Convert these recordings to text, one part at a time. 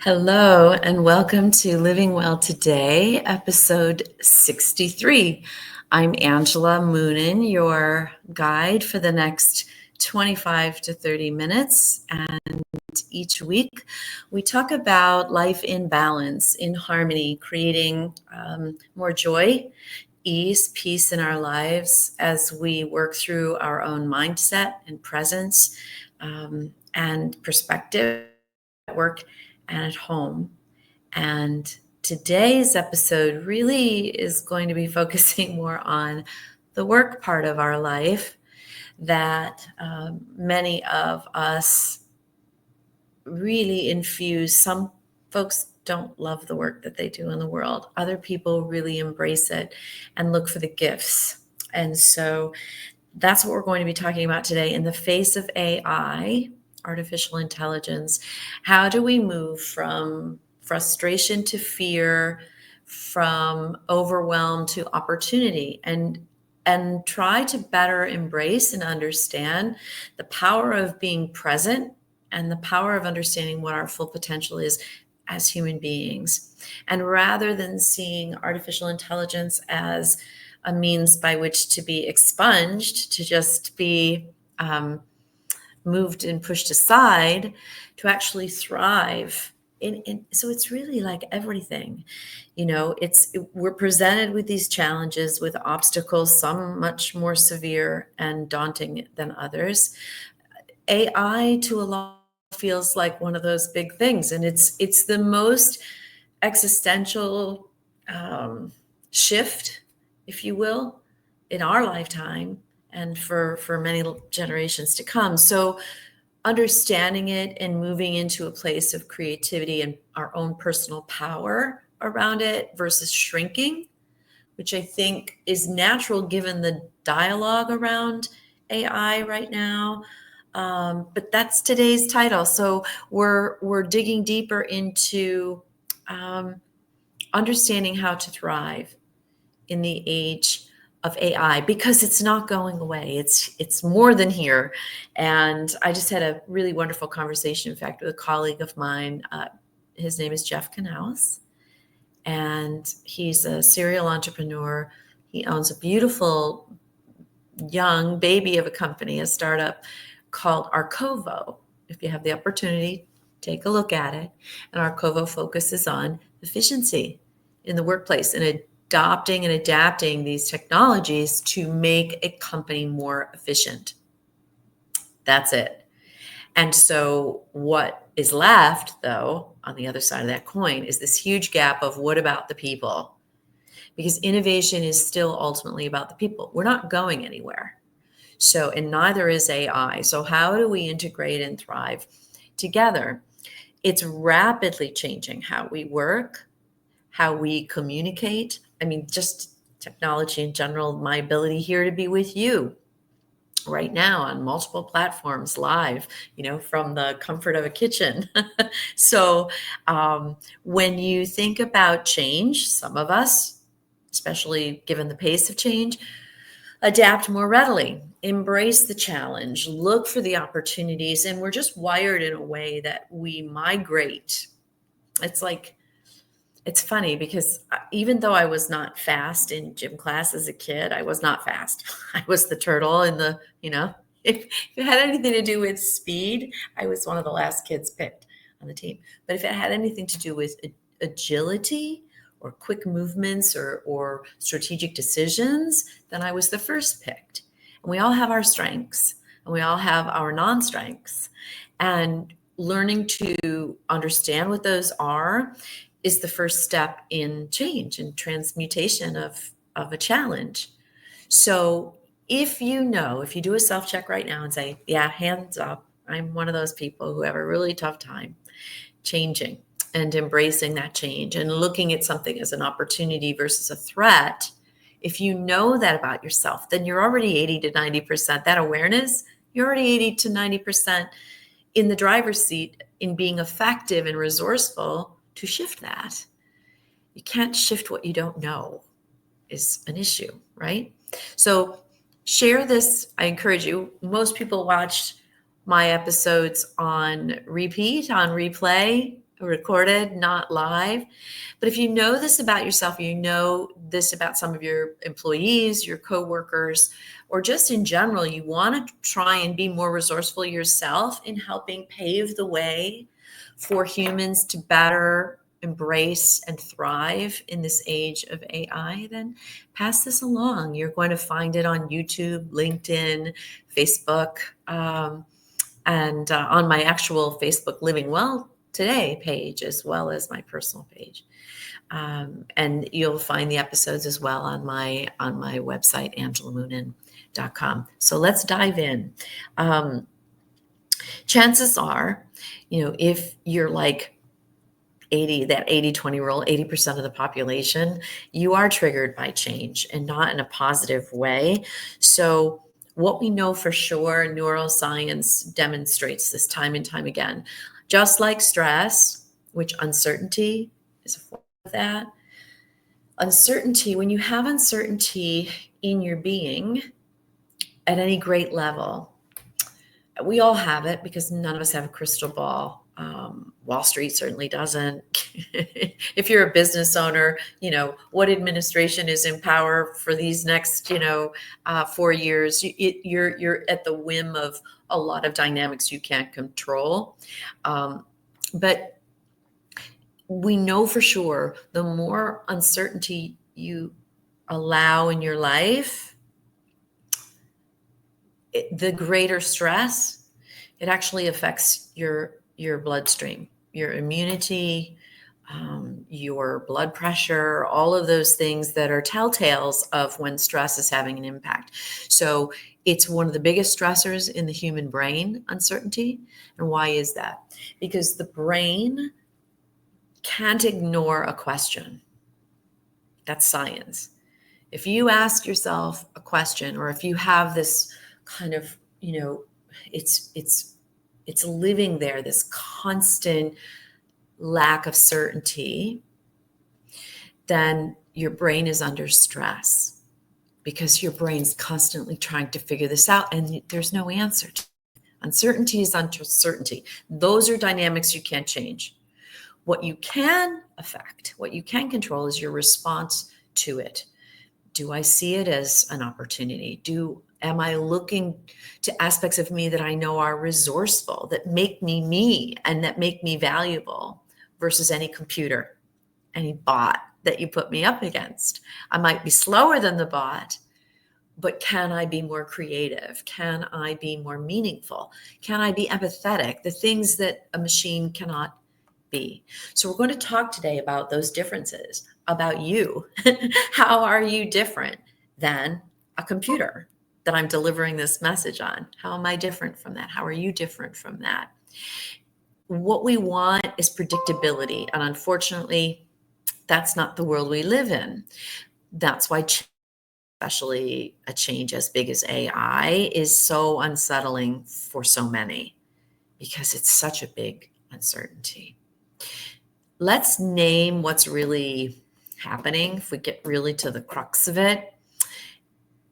Hello, and welcome to Living Well Today, episode 63. I'm Angela Moonan, your guide for the next 25 to 30 minutes. And each week, we talk about life in balance, in harmony, creating more joy, ease, peace in our lives as we work through our own mindset and presence and perspective at work and at home. And today's episode really is going to be focusing more on the work part of our life that many of us really infuse. Some folks don't love the work that they do in the world. Other people really embrace it and look for the gifts. And so that's what we're going to be talking about today. In the face of AI, artificial intelligence, how do we move from frustration to fear, from overwhelm to opportunity, and try to better embrace and understand the power of being present and the power of understanding what our full potential is as human beings. And rather than seeing artificial intelligence as a means by which to be expunged, to just be moved and pushed aside, to actually thrive. So it's really like everything, we're presented with these challenges, with obstacles, some much more severe and daunting than others. AI to a lot feels like one of those big things, and it's the most existential shift, if you will, in our lifetime and for many generations to come. So understanding it and moving into a place of creativity and our own personal power around it versus shrinking, which I think is natural given the dialogue around AI right now. But that's today's title. So we're digging deeper into understanding how to thrive in the age of AI, because it's not going away. It's more than here. And I just had a really wonderful conversation, in fact, with a colleague of mine. His name is Jeff Canales, and he's a serial entrepreneur. He owns a beautiful young baby of a company, a startup called Arcovo. If you have the opportunity, take a look at it. And Arcovo focuses on efficiency in the workplace and adopting and adapting these technologies to make a company more efficient. That's it. And so what is left, though, on the other side of that coin, is this huge gap of what about the people? Because innovation is still ultimately about the people. We're not going anywhere. So, and neither is AI. So how do we integrate and thrive together? It's rapidly changing how we work, how we communicate. I mean, just technology in general, my ability here to be with you right now on multiple platforms live, from the comfort of a kitchen. So when you think about change, some of us, especially given the pace of change, adapt more readily, embrace the challenge, look for the opportunities, and we're just wired in a way that we migrate. It's funny because even though I was not fast in gym class as a kid, I was not fast. I was the turtle in the, if it had anything to do with speed, I was one of the last kids picked on the team. But if it had anything to do with agility or quick movements or strategic decisions, then I was the first picked. And we all have our strengths and we all have our non-strengths. And learning to understand what those are is the first step in change and transmutation of a challenge. So if you do a self-check right now and say, yeah, hands up, I'm one of those people who have a really tough time changing and embracing that change and looking at something as an opportunity versus a threat. If you know that about yourself, then you're already 80 to 90%. That awareness, you're already 80 to 90% in the driver's seat in being effective and resourceful to shift that. You can't shift what you don't know is an issue, right? So share this. I encourage you. Most people watch my episodes on repeat, on replay. recorded, not live. But if you know this about yourself, you know this about some of your employees, your coworkers, or just in general, you want to try and be more resourceful yourself in helping pave the way for humans to better embrace and thrive in this age of AI, then pass this along. You're going to find it on YouTube, LinkedIn, Facebook, and on my actual Facebook Living Well Today page, as well as my personal page. And you'll find the episodes as well on my website, angelamoonan.com. So let's dive in. Chances are, if you're like 80-20 rule, 80% of the population, you are triggered by change and not in a positive way. So what we know for sure, neuroscience demonstrates this time and time again, just like stress, which uncertainty is a form of that. Uncertainty, when you have uncertainty in your being at any great level, we all have it because none of us have a crystal ball. Wall Street certainly doesn't. If you're a business owner, what administration is in power for these next, 4 years, you're at the whim of a lot of dynamics you can't control. But we know for sure the more uncertainty you allow in your life, the greater stress. It actually affects your bloodstream, your immunity, your blood pressure, all of those things that are telltales of when stress is having an impact. So it's one of the biggest stressors in the human brain, uncertainty. And why is that? Because the brain can't ignore a question. That's science. If you ask yourself a question, or if you have this kind of, it's living there, this constant lack of certainty, then your brain is under stress because your brain's constantly trying to figure this out and there's no answer to it. Uncertainty is uncertainty. Those are dynamics you can't change. What you can affect, what you can control is your response to it. Do I see it as an opportunity? Am I looking to aspects of me that I know are resourceful, that make me me, and that make me valuable versus any computer, any bot that you put me up against? I might be slower than the bot, but can I be more creative? Can I be more meaningful? Can I be empathetic? The things that a machine cannot be. So we're going to talk today about those differences, about you. How are you different than a computer that I'm delivering this message on? How am I different from that? How are you different from that? What we want is predictability. And unfortunately, that's not the world we live in. That's why especially a change as big as AI is so unsettling for so many, because it's such a big uncertainty. Let's name what's really happening. If we get really to the crux of it,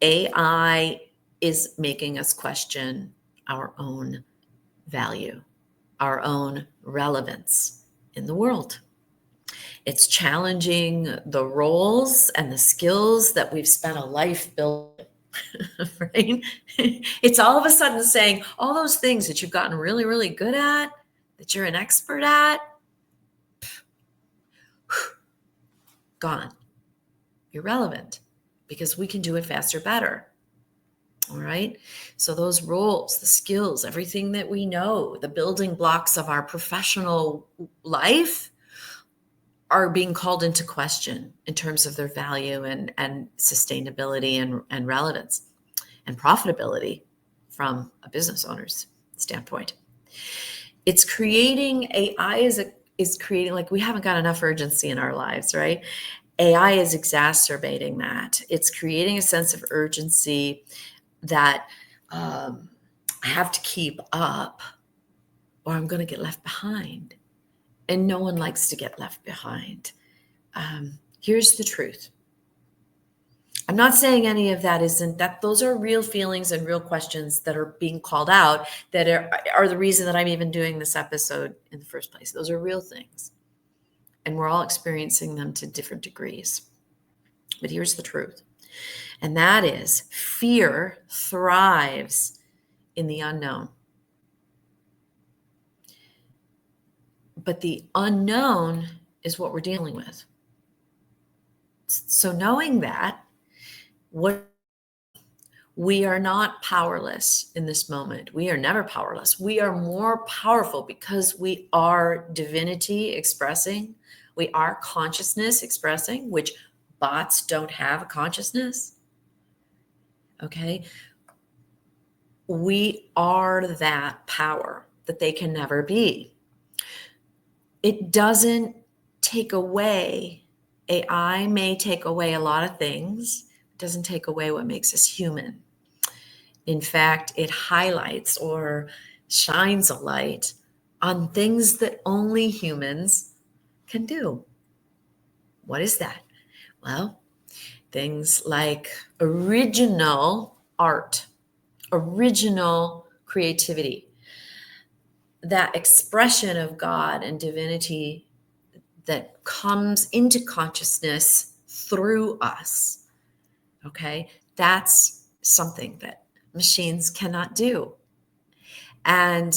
AI is making us question our own value, our own relevance in the world. It's challenging the roles and the skills that we've spent a life building, right? It's all of a sudden saying all those things that you've gotten really, really good at, that you're an expert at, gone. Irrelevant, because we can do it faster, better. All right. So those roles, the skills, everything that we know, the building blocks of our professional life are being called into question in terms of their value and sustainability and relevance and profitability from a business owner's standpoint. It's creating, AI is creating, like, we haven't got enough urgency in our lives, right? AI is exacerbating that. It's creating a sense of urgency that I have to keep up or I'm going to get left behind. And no one likes to get left behind. Here's the truth. I'm not saying any of that isn't, that those are real feelings and real questions that are being called out, that are the reason that I'm even doing this episode in the first place. Those are real things. And we're all experiencing them to different degrees. But here's the truth. And that is, fear thrives in the unknown. But the unknown is what we're dealing with. So knowing that, we are not powerless in this moment. We are never powerless. We are more powerful because we are divinity expressing. We are consciousness expressing, which bots don't have a consciousness. Okay. We are that power that they can never be. It doesn't take away, AI may take away a lot of things. It doesn't take away what makes us human. In fact, it highlights or shines a light on things that only humans can do. What is that? Well, things like original art, original creativity, that expression of God and divinity that comes into consciousness through us. Okay, that's something that machines cannot do. And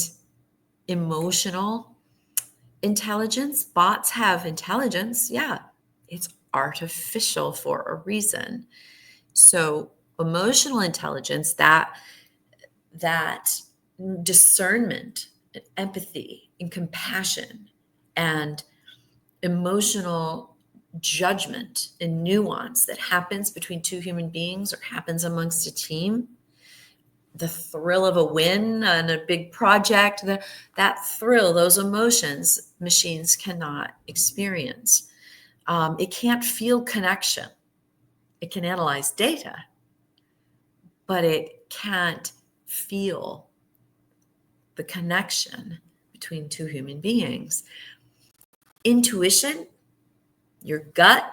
emotional intelligence, bots have intelligence. Yeah, it's artificial for a reason. So emotional intelligence, that discernment, empathy, and compassion, and emotional judgment and nuance that happens between two human beings or happens amongst a team, the thrill of a win on a big project, that thrill, those emotions, machines cannot experience. It can't feel connection. It can analyze data, but it can't feel the connection between two human beings. Intuition, your gut,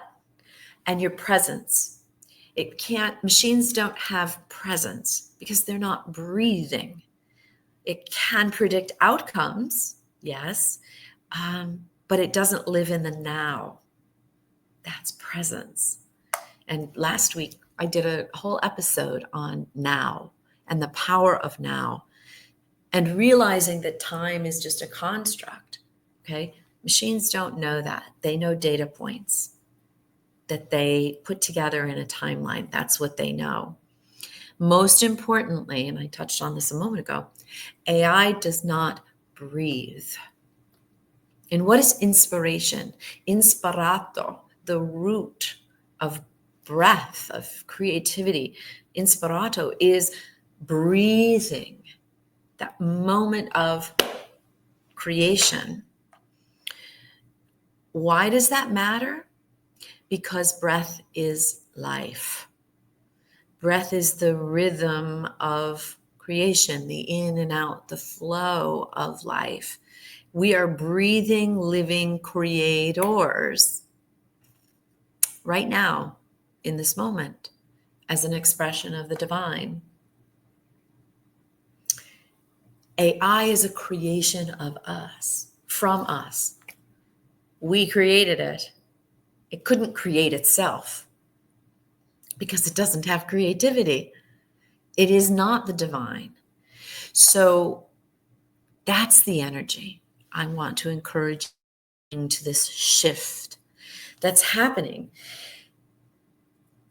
and your presence. Machines don't have presence because they're not breathing. It can predict outcomes, yes, but it doesn't live in the now. That's presence. And last week, I did a whole episode on now and the power of now, and realizing that time is just a construct, okay? Machines don't know that. They know data points that they put together in a timeline. That's what they know. Most importantly, and I touched on this a moment ago, AI does not breathe. And what is inspiration? Inspirato, the root of breath, of creativity. Inspirato is breathing, that moment of creation. Why does that matter? Because breath is life. Breath is the rhythm of creation, the in and out, the flow of life. We are breathing, living creators right now, in this moment, as an expression of the divine. AI is a creation of us, from us. We created it. It couldn't create itself because it doesn't have creativity. It is not the divine. So that's the energy I want to encourage into this shift that's happening.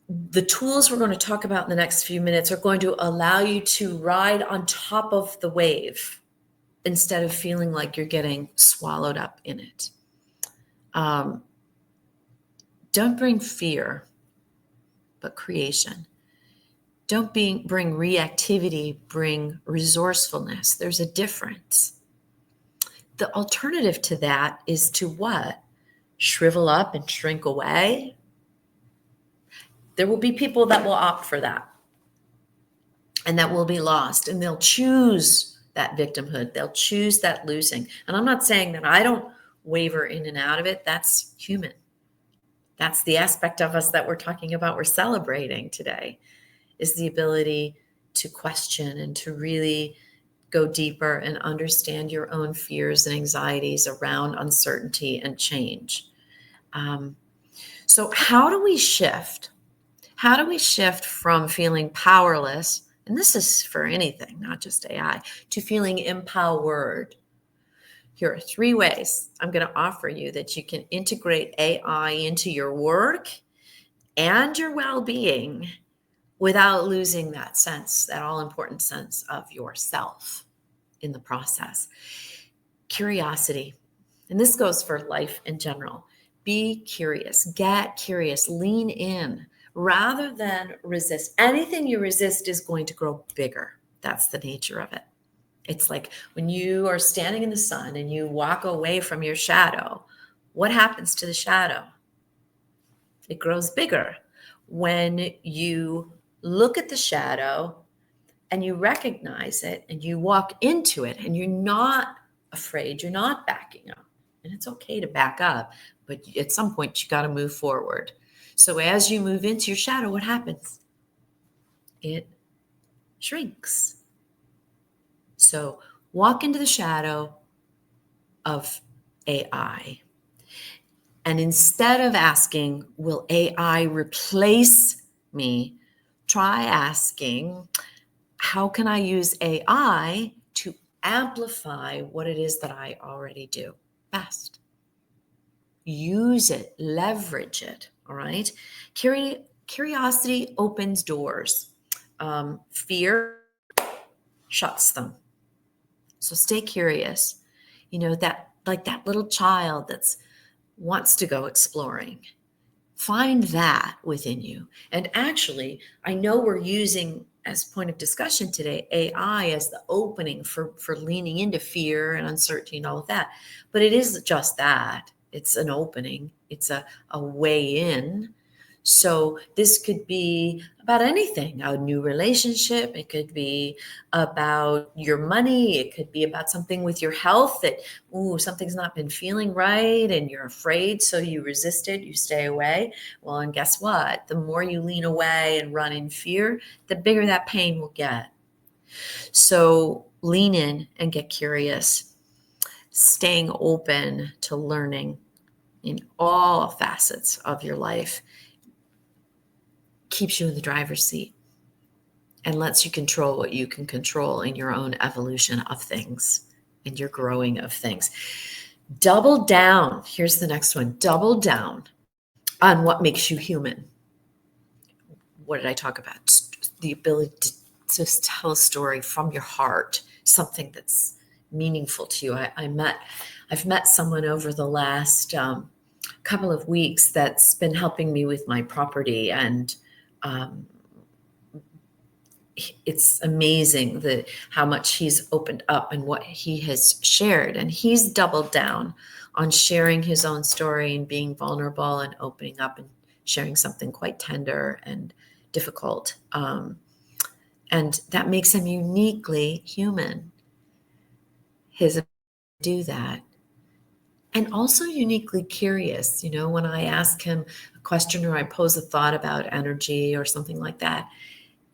The tools we're going to talk about in the next few minutes are going to allow you to ride on top of the wave instead of feeling like you're getting swallowed up in it. Don't bring fear, but creation. Don't bring reactivity, bring resourcefulness. There's a difference. The alternative to that is to what? Shrivel up and shrink away? There will be people that will opt for that, and that will be lost, and they'll choose that victimhood. They'll choose that losing. And I'm not saying that I don't waver in and out of it. That's human. That's the aspect of us that we're talking about, we're celebrating today, is the ability to question and to really go deeper and understand your own fears and anxieties around uncertainty and change. So how do we shift? How do we shift from feeling powerless, and this is for anything, not just AI, to feeling empowered? Here are 3 ways I'm going to offer you that you can integrate AI into your work and your well-being without losing that sense, that all-important sense of yourself in the process. Curiosity. And this goes for life in general. Be curious, get curious, lean in rather than resist. Anything you resist is going to grow bigger. That's the nature of it. It's like when you are standing in the sun and you walk away from your shadow, what happens to the shadow? It grows bigger. When you look at the shadow and you recognize it and you walk into it and you're not afraid, you're not backing up. And it's okay to back up, but at some point you got to move forward. So as you move into your shadow, what happens? It shrinks. So walk into the shadow of AI. And instead of asking, will AI replace me? Try asking, how can I use AI to amplify what it is that I already do best? Use it, leverage it, all right? Curiosity opens doors. Fear shuts them. So stay curious. You know, that like that little child that's wants to go exploring. Find that within you. And actually, I know we're using, as point of discussion today, AI as the opening for leaning into fear and uncertainty and all of that. But it is just that. It's an opening. It's a way in. So this could be about anything, a new relationship. It could be about your money. It could be about something with your health that, something's not been feeling right and you're afraid. So you resist it, you stay away. Well, and guess what? The more you lean away and run in fear, the bigger that pain will get. So lean in and get curious, staying open to learning in all facets of your life keeps you in the driver's seat and lets you control what you can control in your own evolution of things and your growing of things. Double down. Here's the next one. Double down on what makes you human. What did I talk about? The ability to just tell a story from your heart, something that's meaningful to you. I've met someone over the last couple of weeks that's been helping me with my property, and it's amazing how much he's opened up and what he has shared. And he's doubled down on sharing his own story and being vulnerable and opening up and sharing something quite tender and difficult. And that makes him uniquely human. His ability to do that. And also uniquely curious. You know, when I ask him a question or I pose a thought about energy or something like that,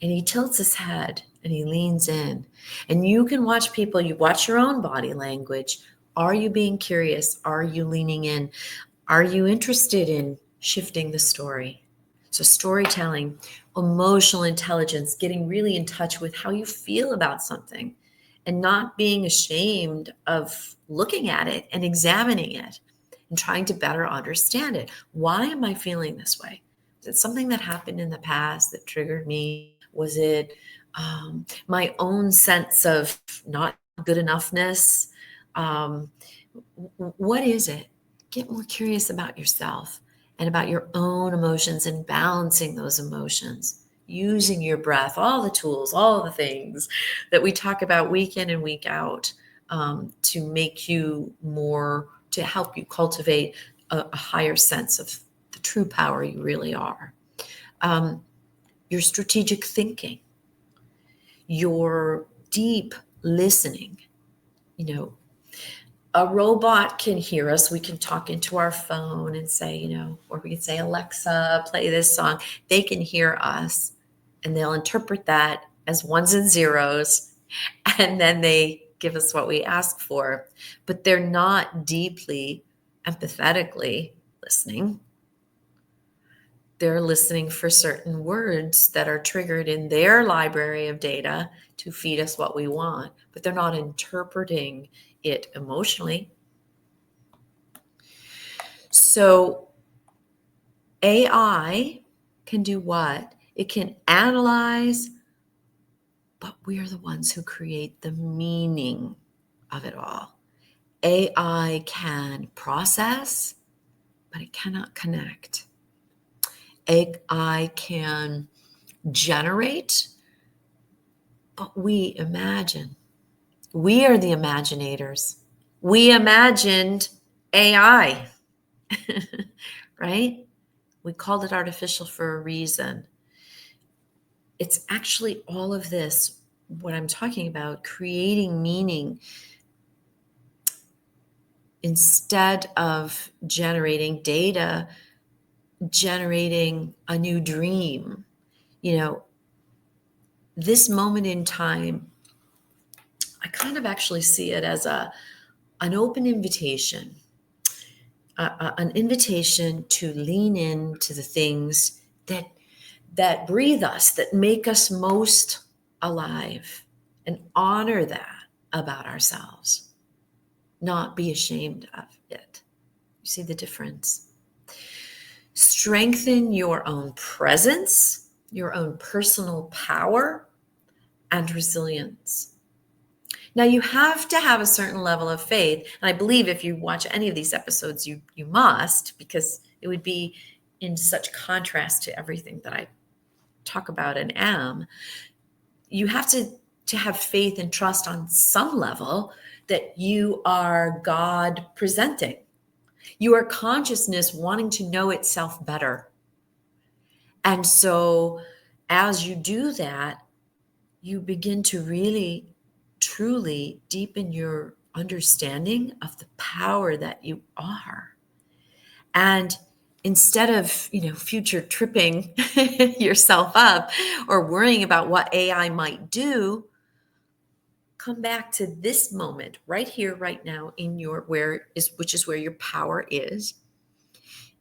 and he tilts his head and he leans in. And you can watch people, you watch your own body language. Are you being curious? Are you leaning in? Are you interested in shifting the story? So storytelling, emotional intelligence, getting really in touch with how you feel about something and not being ashamed of looking at it and examining it and trying to better understand it. Why am I feeling this way? Is it something that happened in the past that triggered me? Was it my own sense of not good enoughness? What is it? Get more curious about yourself and about your own emotions and balancing those emotions, using your breath, all the tools, all the things that we talk about week in and week out to make you more, to help you cultivate a higher sense of the true power you really are. Your strategic thinking, your deep listening. You know, A robot can hear us. We can talk into our phone and say, or we can say, Alexa, play this song. They can hear us and they'll interpret that as ones and zeros. And then they give us what we ask for. But they're not deeply, empathetically listening. They're listening for certain words that are triggered in their library of data to feed us what we want, but they're not interpreting it emotionally. So AI can do what? It can analyze, but we are the ones who create the meaning of it all. AI can process, but it cannot connect. AI can generate, but we imagine. We are the imaginators. We imagined AI, right? We called it artificial for a reason. It's actually all of this, what I'm talking about, creating meaning instead of generating data, generating a new dream. This moment in time, I kind of actually see it as an open invitation, an invitation to lean into the things that breathe us, that make us most alive, and honor that about ourselves, not be ashamed of it. You see the difference? Strengthen your own presence, your own personal power, and resilience. Now, you have to have a certain level of faith. And I believe if you watch any of these episodes, you must, because it would be in such contrast to everything that I talk about and am. You have to have faith and trust on some level that you are God presenting. You are consciousness wanting to know itself better. And so as you do that, you begin to really, truly deepen your understanding of the power that you are. And instead of, future tripping yourself up or worrying about what AI might do, come back to this moment right here, right now, which is where your power is,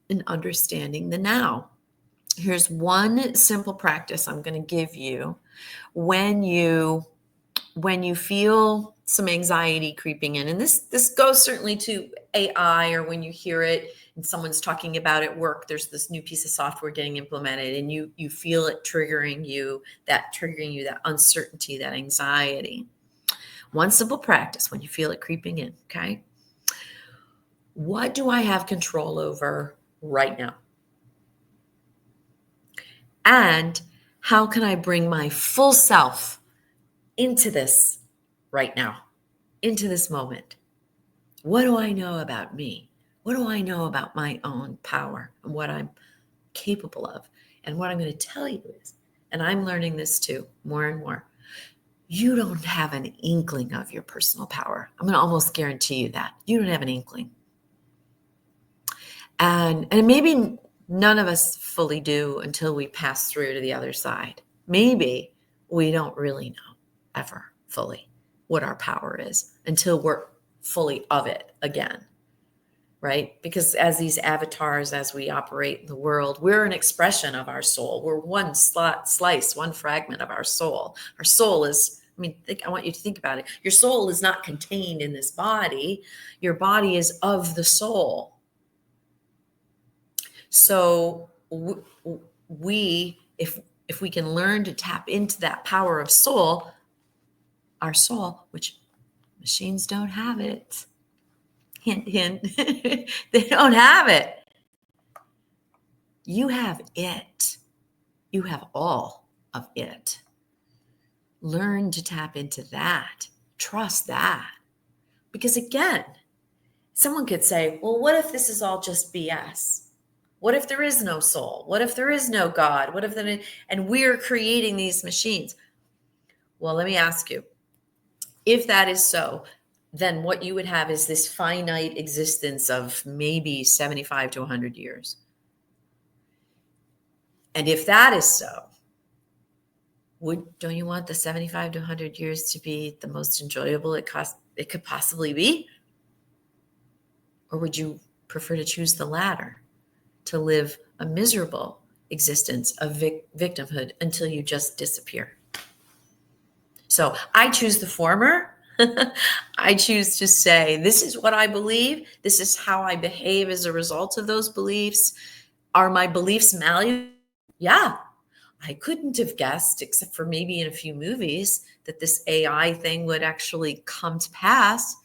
in understanding the now. Here's one simple practice I'm going to give you when you feel some anxiety creeping in. And this goes certainly to AI, or when you hear it and someone's talking about at work, there's this new piece of software getting implemented and you feel it triggering you, that uncertainty, that anxiety. One simple practice when you feel it creeping in, okay? What do I have control over right now? And how can I bring my full self into this right now, into this moment? What do I know about me? What do I know about my own power and what I'm capable of? And what I'm going to tell you is, and I'm learning this too, more and more, you don't have an inkling of your personal power. I'm going to almost guarantee you that. You don't have an inkling. And maybe none of us fully do until we pass through to the other side. Maybe we don't really know ever fully what our power is until we're fully of it again, right? Because as these avatars, as we operate in the world, we're an expression of our soul. We're one slice, one fragment of our soul. Our soul is, I want you to think about it. Your soul is not contained in this body. Your body is of the soul. So if we can learn to tap into that power of soul, our soul, which machines don't have it, hint, hint, they don't have it. You have it. You have all of it. Learn to tap into that. Trust that. Because again, someone could say, well, what if this is all just BS? What if there is no soul? What if there is no God? And we're creating these machines? Well, let me ask you, if that is so, then what you would have is this finite existence of maybe 75 to 100 years. And if that is so, don't you want the 75 to 100 years to be the most enjoyable it could possibly be? Or would you prefer to choose the latter, to live a miserable existence of victimhood until you just disappear? So I choose the former. I choose to say, this is what I believe. This is how I behave as a result of those beliefs. Are my beliefs malleable? Yeah. I couldn't have guessed, except for maybe in a few movies, that this AI thing would actually come to pass,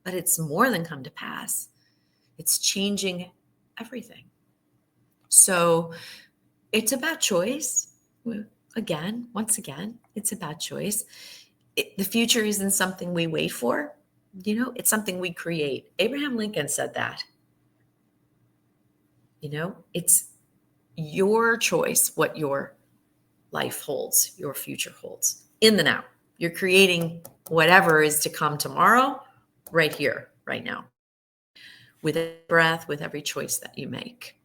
but it's more than come to pass. It's changing everything. So it's about choice. Once again, it's about choice. The future isn't something we wait for. It's something we create. Abraham Lincoln said that. It's your choice what your life holds, your future holds in the now. You're creating whatever is to come tomorrow, right here, right now, with every breath, with every choice that you make.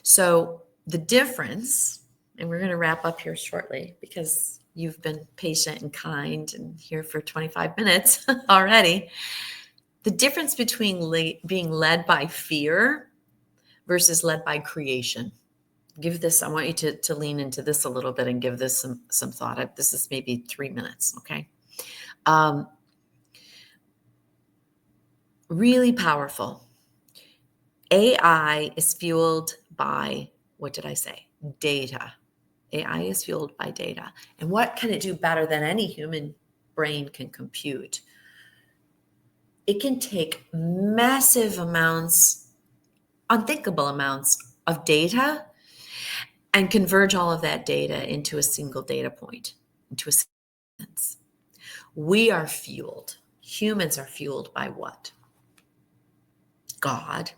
So the difference, and we're going to wrap up here shortly because you've been patient and kind and here for 25 minutes already. The difference between being led by fear versus led by creation. I want you to lean into this a little bit and give this some thought. This is maybe 3 minutes, okay? Really powerful. AI is fueled by, what did I say? Data. AI is fueled by data. And what can it do better than any human brain can compute? It can take massive amounts, unthinkable amounts of data and converge all of that data into a single data point, into a sentence. We are fueled. Humans are fueled by what? God,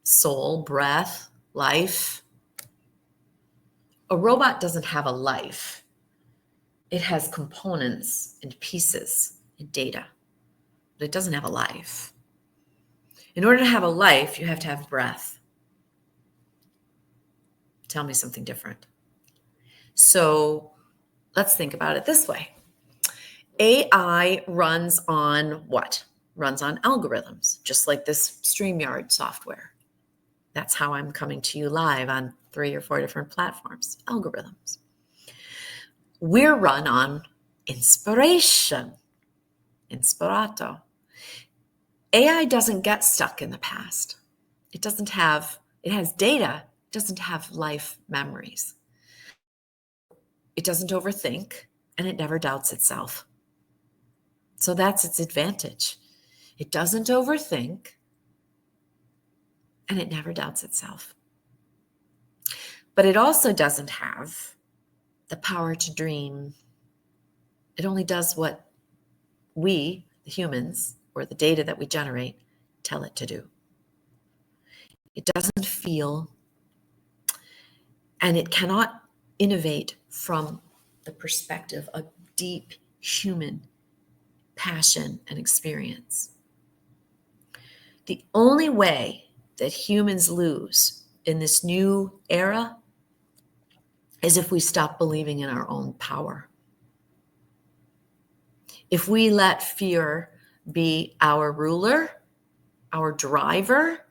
soul, breath, life. A robot doesn't have a life. It has components and pieces and data, but it doesn't have a life. In order to have a life, you have to have breath. Tell me something different. So let's think about it this way. AI runs on what? Runs on algorithms, just like this StreamYard software. That's how I'm coming to you live on 3 or 4 different platforms, algorithms. We're run on inspiration, inspirato. AI doesn't get stuck in the past. It has data, it doesn't have life memories. It doesn't overthink, and it never doubts itself. So that's its advantage. It doesn't overthink, and it never doubts itself. But it also doesn't have the power to dream. It only does what we, the humans, or the data that we generate, tell it to do. It doesn't feel, and it cannot innovate from the perspective of deep human passion and experience. The only way that humans lose in this new era is if we stop believing in our own power. If we let fear be our ruler, our driver,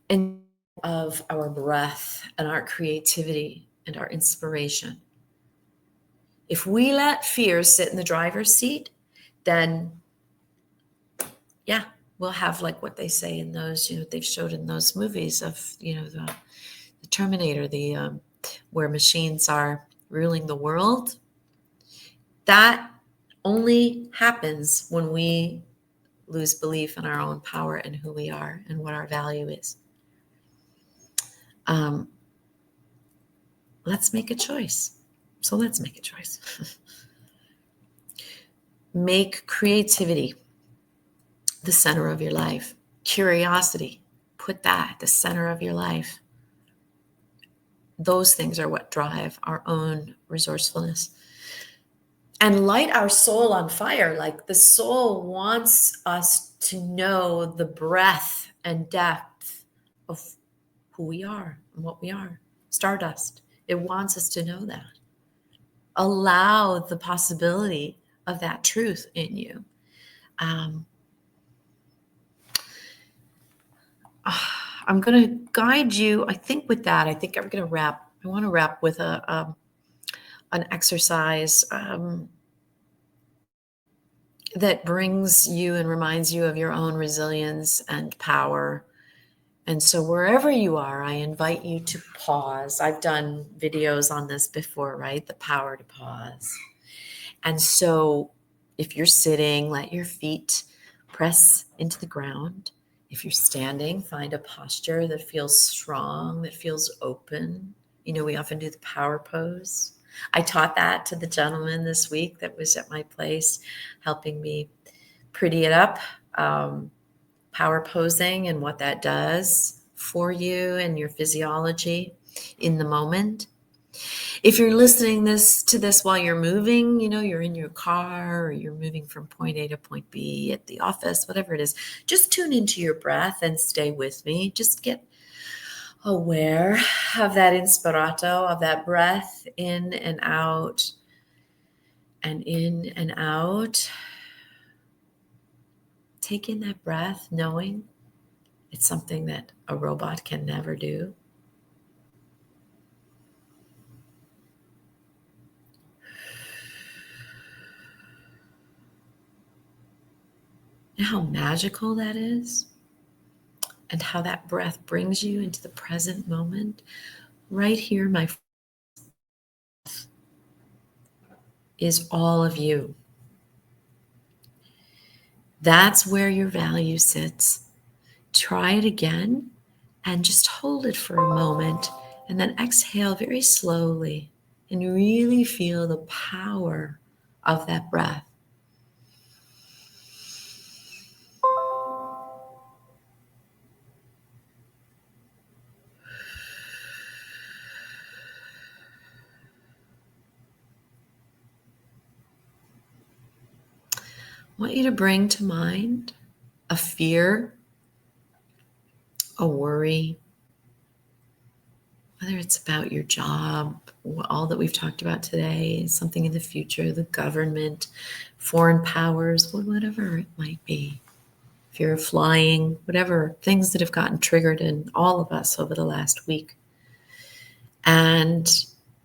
and of our breath and our creativity and our inspiration. If we let fear sit in the driver's seat, then we'll have like what they say in those, they've showed in those movies of, the Terminator, where machines are ruling the world. That only happens when we lose belief in our own power and who we are and what our value is. Let's make a choice. So let's make a choice. Make creativity the center of your life. Curiosity, put that at the center of your life. Those things are what drive our own resourcefulness. and light our soul on fire. Like the soul wants us to know the breadth and depth of who we are and what we are. Stardust. It wants us to know that. Allow the possibility of that truth in you. I'm going to guide you, I think, with that. I think I'm going to wrap. I want to wrap with an exercise that brings you and reminds you of your own resilience and power. And so wherever you are, I invite you to pause. I've done videos on this before, right? The power to pause. And so if you're sitting, let your feet press into the ground. If you're standing, find a posture that feels strong, that feels open. You know, we often do the power pose. I taught that to the gentleman this week that was at my place, helping me pretty it up. Power posing and what that does for you and your physiology in the moment. If you're listening to this while you're moving, you know, you're in your car or you're moving from point A to point B at the office, whatever it is, just tune into your breath and stay with me. Just get aware of that inspirato, of that breath in and out and in and out. Take in that breath, knowing it's something that a robot can never do. And how magical that is, and how that breath brings you into the present moment. Right here, my friend, is all of you. That's where your value sits. Try it again and just hold it for a moment, and then exhale very slowly and really feel the power of that breath. I want you to bring to mind a fear, a worry, whether it's about your job, all that we've talked about today, something in the future, the government, foreign powers, whatever it might be. Fear of flying, whatever, things that have gotten triggered in all of us over the last week. And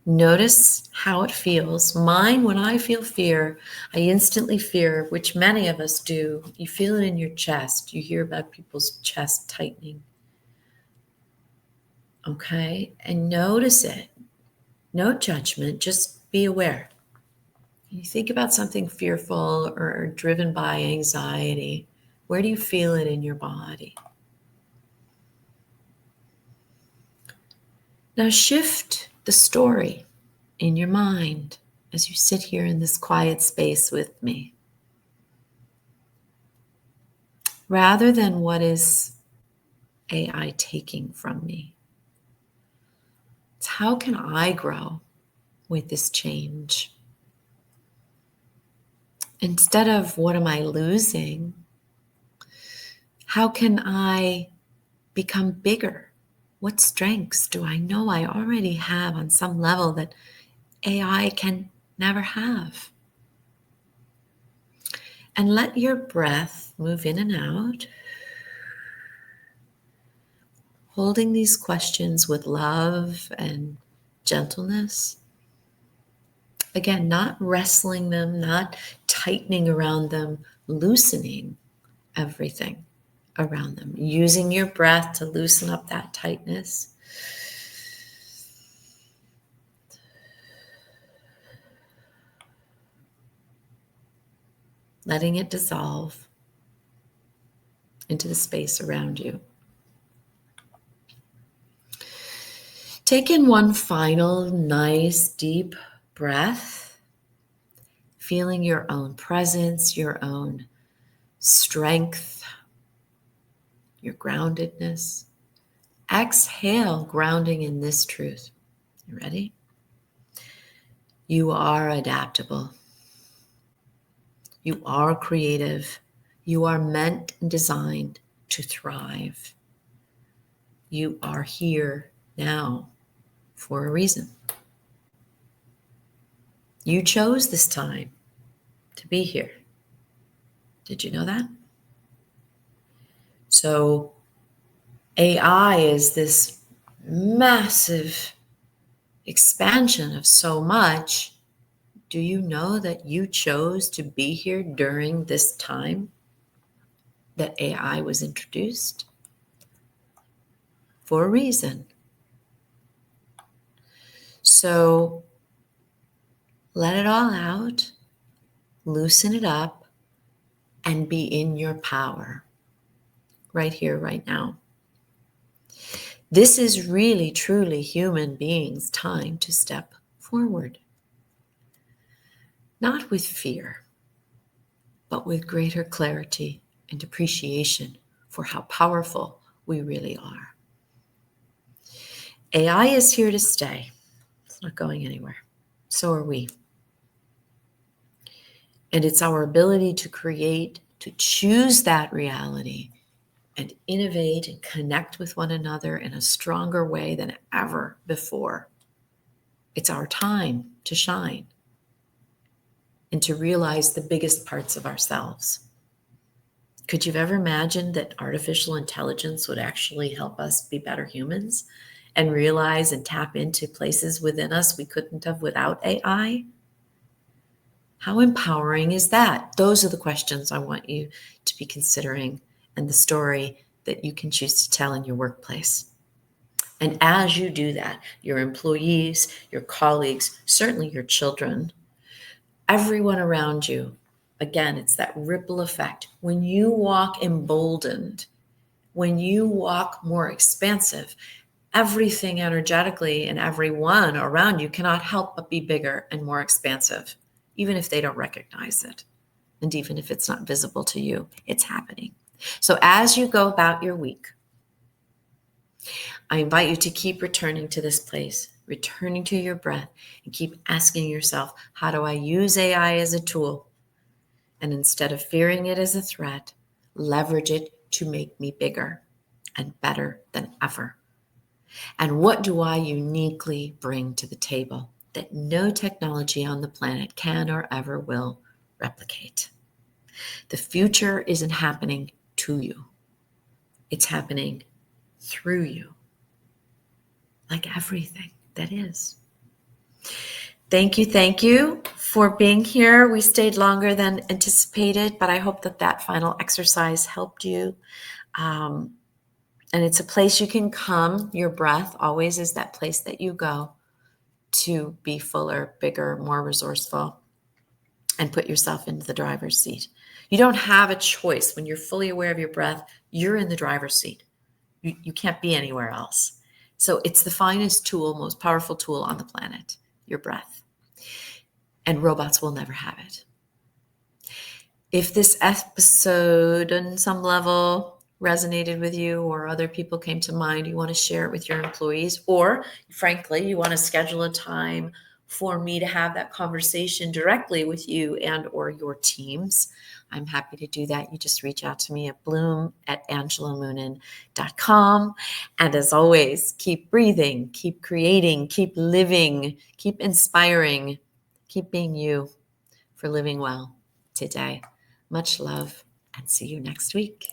notice how it feels. Mine, when I feel fear, I instantly fear, which many of us do. You feel it in your chest. You hear about people's chest tightening. Okay? And notice it. No judgment, just be aware. You think about something fearful or driven by anxiety. Where do you feel it in your body? Now shift the story in your mind as you sit here in this quiet space with me. Rather than what is AI taking from me, it's how can I grow with this change? Instead of what am I losing, how can I become bigger? What strengths do I know I already have on some level that AI can never have? And let your breath move in and out, holding these questions with love and gentleness. Again, not wrestling them, not tightening around them, loosening everything around them, using your breath to loosen up that tightness. Letting it dissolve into the space around you. Take in one final nice deep breath, feeling your own presence, your own strength, your groundedness. Exhale, grounding in this truth. You ready? You are adaptable. You are creative. You are meant and designed to thrive. You are here now for a reason. You chose this time to be here. Did you know that? So AI is this massive expansion of so much. Do you know that you chose to be here during this time that AI was introduced? For a reason. So let it all out, loosen it up, and be in your power right here, right now. This is really, truly human beings' time to step forward. Not with fear, but with greater clarity and appreciation for how powerful we really are. AI is here to stay. It's not going anywhere. So are we. And it's our ability to create, to choose that reality and innovate and connect with one another in a stronger way than ever before. It's our time to shine and to realize the biggest parts of ourselves. Could you have ever imagined that artificial intelligence would actually help us be better humans and realize and tap into places within us we couldn't have without AI? How empowering is that? Those are the questions I want you to be considering and the story that you can choose to tell in your workplace. And as you do that, your employees, your colleagues, certainly your children, everyone around you, again, it's that ripple effect. When you walk emboldened, when you walk more expansive, everything energetically and everyone around you cannot help but be bigger and more expansive, even if they don't recognize it. And even if it's not visible to you, it's happening. So as you go about your week, I invite you to keep returning to this place, returning to your breath, and keep asking yourself, how do I use AI as a tool? And instead of fearing it as a threat, leverage it to make me bigger and better than ever. And what do I uniquely bring to the table that no technology on the planet can or ever will replicate? The future isn't happening to you. It's happening through you, like everything that is. Thank you for being here. We stayed longer than anticipated, but I hope that final exercise helped you. And it's a place you can come. Your breath always is that place that you go to be fuller, bigger, more resourceful, and put yourself into the driver's seat. You don't have a choice. When you're fully aware of your breath, you're in the driver's seat. You can't be anywhere else. So it's the finest tool, most powerful tool on the planet, your breath. And robots will never have it. If this episode on some level resonated with you or other people came to mind, you want to share it with your employees, or frankly, you want to schedule a time for me to have that conversation directly with you and or your teams, I'm happy to do that. You just reach out to me at bloom@angelamoonan.com. And as always, keep breathing, keep creating, keep living, keep inspiring, keep being you for living well today. Much love and see you next week.